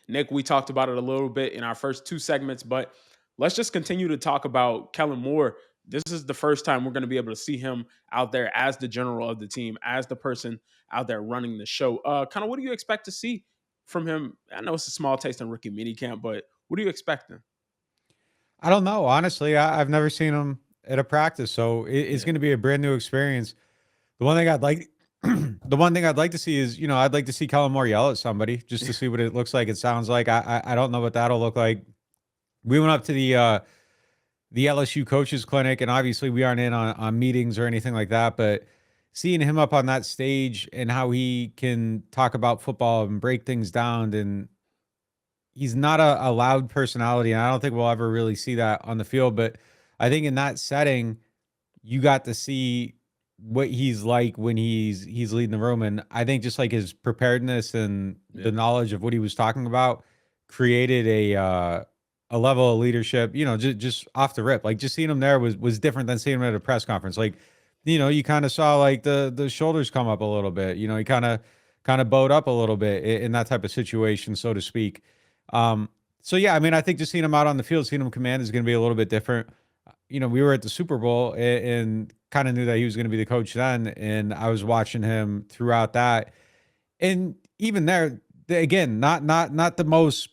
Nick, we talked about it a little bit in our first two segments, but let's just continue to talk about Kellen Moore. This is the first time we're going to be able to see him out there as the general of the team, as the person out there running the show. Kind of what do you expect to see from him? I know it's a small taste in rookie minicamp, but what are you expecting? I don't know. Honestly, I've never seen him at a practice, so it's Yeah. going to be a brand new experience. The one thing I'd like, the one thing I'd like to see is, I'd like to see Kellen Moore yell at somebody just to see what it looks like. It sounds like. I don't know what that'll look like. We went up to the LSU coaches clinic, and obviously we aren't in on meetings or anything like that, but seeing him up on that stage and how he can talk about football and break things down, and he's not a loud personality, and I don't think we'll ever really see that on the field. But I think in that setting, you got to see what he's like when he's leading the room, and I think just like his preparedness and Yeah. the knowledge of what he was talking about created a level of leadership. Just off the rip, like just seeing him there was different than seeing him at a press conference. Like, you kind of saw like the shoulders come up a little bit. He kind of bowed up a little bit in that type of situation, so to speak. So yeah, I mean, I think just seeing him out on the field, seeing him command is going to be a little bit different. We were at the Super Bowl and kind of knew that he was going to be the coach then, and I was watching him throughout that, and even there, again, not the most,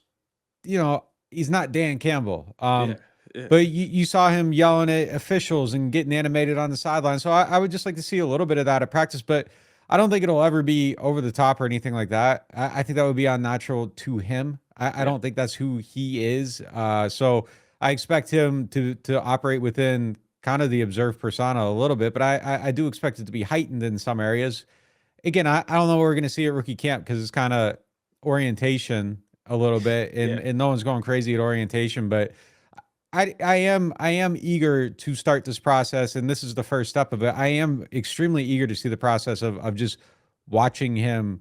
he's not Dan Campbell. Yeah. Yeah. But you saw him yelling at officials and getting animated on the sideline. So I would just like to see a little bit of that at practice, but I don't think it'll ever be over the top or anything like that. I think that would be unnatural to him. I Yeah. don't think that's who he is. So I expect him to operate within kind of the observed persona a little bit, but I do expect it to be heightened in some areas. Again, I don't know what we're going to see at rookie camp because it's kind of orientation a little bit, and Yeah. and no one's going crazy at orientation, but I am eager to start this process, and this is the first step of it. I am extremely eager to see the process of just watching him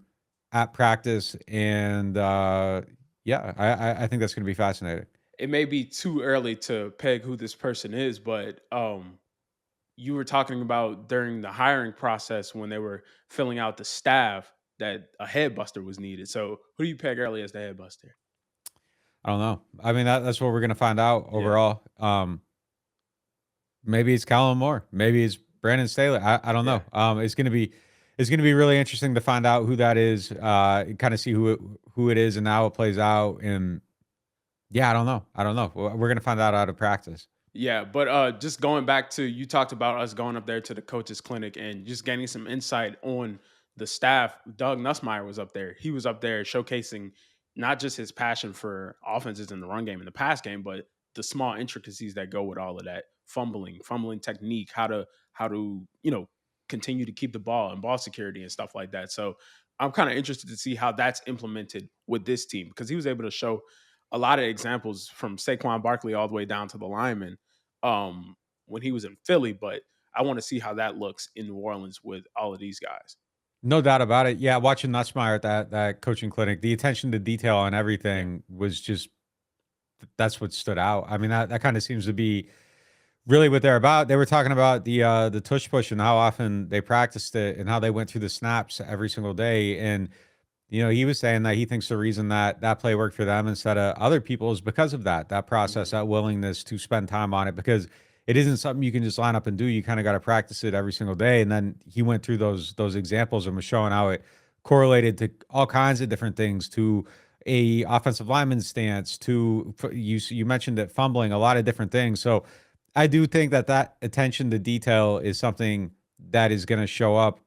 at practice, and yeah, I think that's going to be fascinating. It may be too early to peg who this person is, but you were talking about during the hiring process when they were filling out the staff that a head buster was needed. So who do you peg early as the head buster? I don't know. I mean, that's what we're going to find out Yeah. overall. Maybe it's Kellen Moore. Maybe it's Brandon Staley. I don't Yeah. know. It's gonna be really interesting to find out who that is. Kind of see who it is and how it plays out. And yeah, I don't know. I don't know. We're gonna find out of practice. Yeah, but just going back to you talked about us going up there to the coaches clinic and just getting some insight on the staff. Doug Nussmeier was up there. He was up there showcasing not just his passion for offenses in the run game and the pass game, but the small intricacies that go with all of that. Fumbling technique, how to, continue to keep the ball and ball security and stuff like that. So I'm kind of interested to see how that's implemented with this team because he was able to show a lot of examples from Saquon Barkley all the way down to the linemen when he was in Philly, but I want to see how that looks in New Orleans with all of these guys. No doubt about it. Yeah, watching Nussmeier at that coaching clinic, the attention to detail on Yeah. everything was just that's what stood out. I mean, that kind of seems to be really what they're about. They were talking about the tush push and how often they practiced it and how they went through the snaps every single day. And he was saying that he thinks the reason that that play worked for them instead of other people is because of that process, Mhm. that willingness to spend time on it, because it isn't something you can just line up and do. You kind of got to practice it every single day. And then he went through those examples and was showing how it correlated to all kinds of different things, to a offensive lineman's stance, to you mentioned that fumbling, a lot of different things. So I do think that attention to detail is something that is going to show up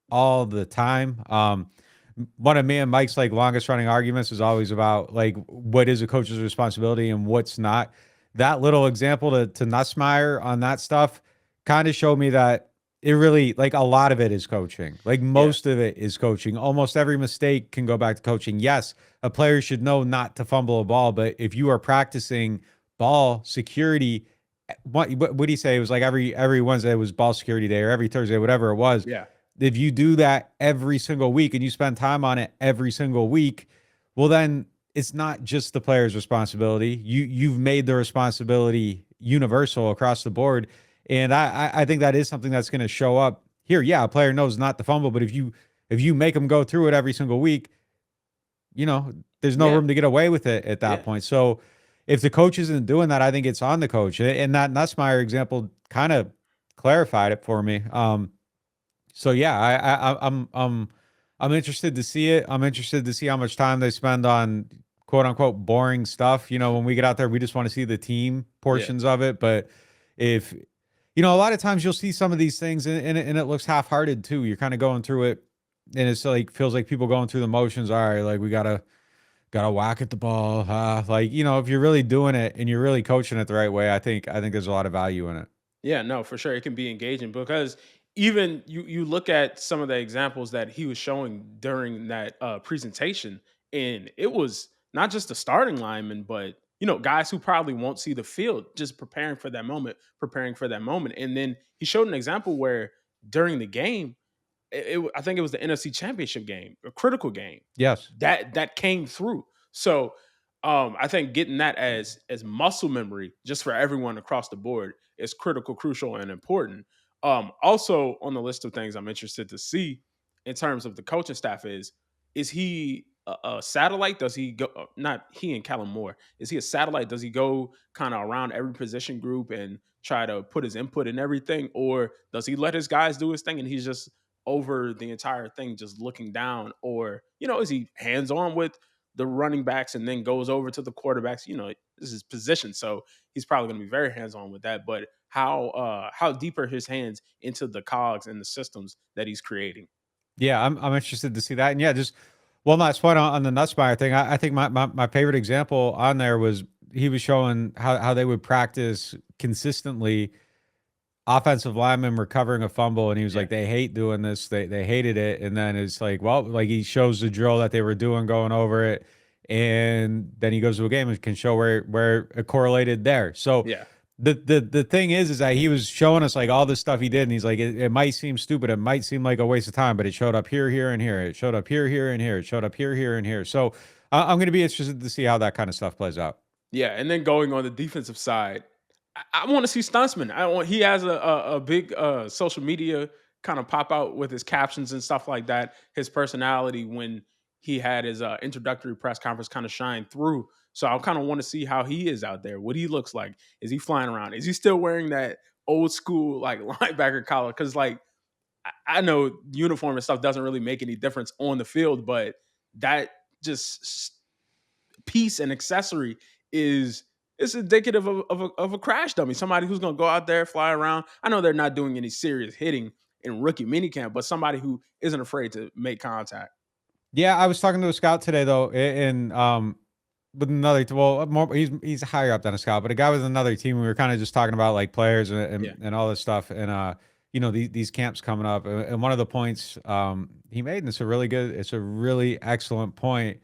all the time. One of me and Mike's like longest running arguments is always about like what is a coach's responsibility and what's not. That little example to Nussmeier on that stuff kind of showed me that it really, like, a lot of it is coaching. Like Yeah. most of it is coaching. Almost every mistake can go back to coaching. Yes, a player should know not to fumble a ball, but if you are practicing ball security, what do you say? It was like every Wednesday was ball security day, or every Thursday, whatever it was. Yeah. If you do that every single week and you spend time on it every single week, well, then it's not just the player's responsibility. You've made the responsibility universal across the board, and I think that is something that's going to show up here. Yeah, a player knows not to fumble, but if you make them go through it every single week, there's no Yeah, room to get away with it at that yeah, point. So if the coach isn't doing that, I think it's on the coach. And that Nussmeyer example kind of clarified it for me. So yeah, I'm interested to see it. I'm interested to see how much time they spend on quote unquote boring stuff. When we get out there, we just want to see the team yeah. portions of it. But if a lot of times you'll see some of these things and it looks half hearted too. You're kind of going through it and it's like feels like people going through the motions. All right, like we gotta whack at the ball. Like, if you're really doing it and you're really coaching it the right way, I think there's a lot of value in it. Yeah, no, for sure. It can be engaging because even you look at some of the examples that he was showing during that presentation, and it was not just the starting linemen, but guys who probably won't see the field, just preparing for that moment. And then he showed an example where during the game, I think it was the NFC Championship game, a critical game Yes. that came through. So I think getting that as muscle memory just for everyone across the board is critical, crucial, and important. Also on the list of things I'm interested to see in terms of the coaching staff is he a satellite? Does he go? Not he and Kellen Moore. Is he a satellite? Does he go kind of around every position group and try to put his input in everything, or does he let his guys do his thing and he's just over the entire thing, just looking down? Or, is he hands on with the running backs and then goes over to the quarterbacks? This is his position. So he's probably going to be very hands on with that. But how deep are his hands into the cogs and the systems that he's creating? Yeah, I'm interested to see that. And yeah, just one last point on the Nussmeyer thing. I think my favorite example on there was he was showing how they would practice consistently offensive linemen recovering a fumble, and he was Yeah. like, they hate doing this. They hated it. And then it's like, well, like he shows the drill that they were doing going over it. And then he goes to a game and can show where it correlated there. So Yeah. the thing is that he was showing us like all this stuff he did, and he's like, it might seem stupid, it might seem like a waste of time, but it showed up here, here, and here. It showed up here, here, and here. It showed up here, here, and here. So I'm going to be interested to see how that kind of stuff plays out. Yeah, and then going on the defensive side, I want to see Stuntsman. I want He has a big social media kind of pop out with his captions and stuff like that. His personality when he had his introductory press conference kind of shine through. So I kind of want to see how he is out there, what he looks like. Is he flying around? Is he still wearing that old school like linebacker collar? Because like I know uniform and stuff doesn't really make any difference on the field, but that just piece and accessory is it's indicative of a crash dummy, somebody who's going to go out there, fly around. I know they're not doing any serious hitting in rookie minicamp, but somebody who isn't afraid to make contact. Yeah, I was talking to a scout today though, and with another well, more he's higher up than a scout, but a guy with another team. We were kind of just talking about like players and Yeah, and all this stuff, and these camps coming up, and one of the points he made, and it's a really excellent point.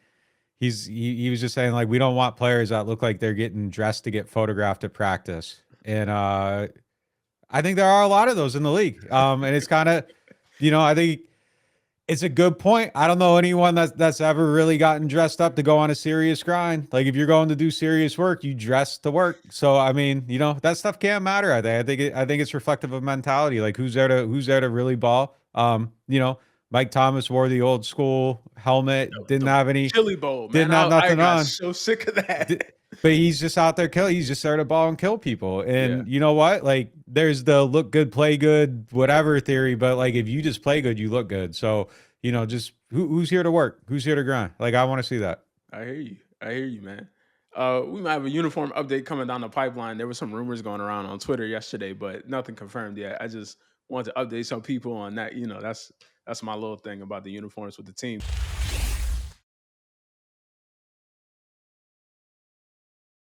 He was just saying like we don't want players that look like they're getting dressed to get photographed at practice, and I think there are a lot of those in the league, and it's kind of I think it's a good point. I don't know anyone that's ever really gotten dressed up to go on a serious grind. Like if you're going to do serious work, you dress to work. So I mean, that stuff can't matter. I think it's reflective of mentality. Like who's there to really ball. Mike Thomas wore the old school helmet, didn't the have any, chili bowl, man. didn't have I nothing got on. so sick of that. But he's just out there killing. He's just there to ball and kill people. Yeah, And you know what? Like, there's the look good, play good, whatever theory. But like, if you just play good, you look good. So just who's here to work? Who's here to grind? Like, I want to see that. I hear you. I hear you, man. We might have a uniform update coming down the pipeline. There were some rumors going around on Twitter yesterday, but nothing confirmed yet. I just wanted to update some people on that. That's my little thing about the uniforms with the team.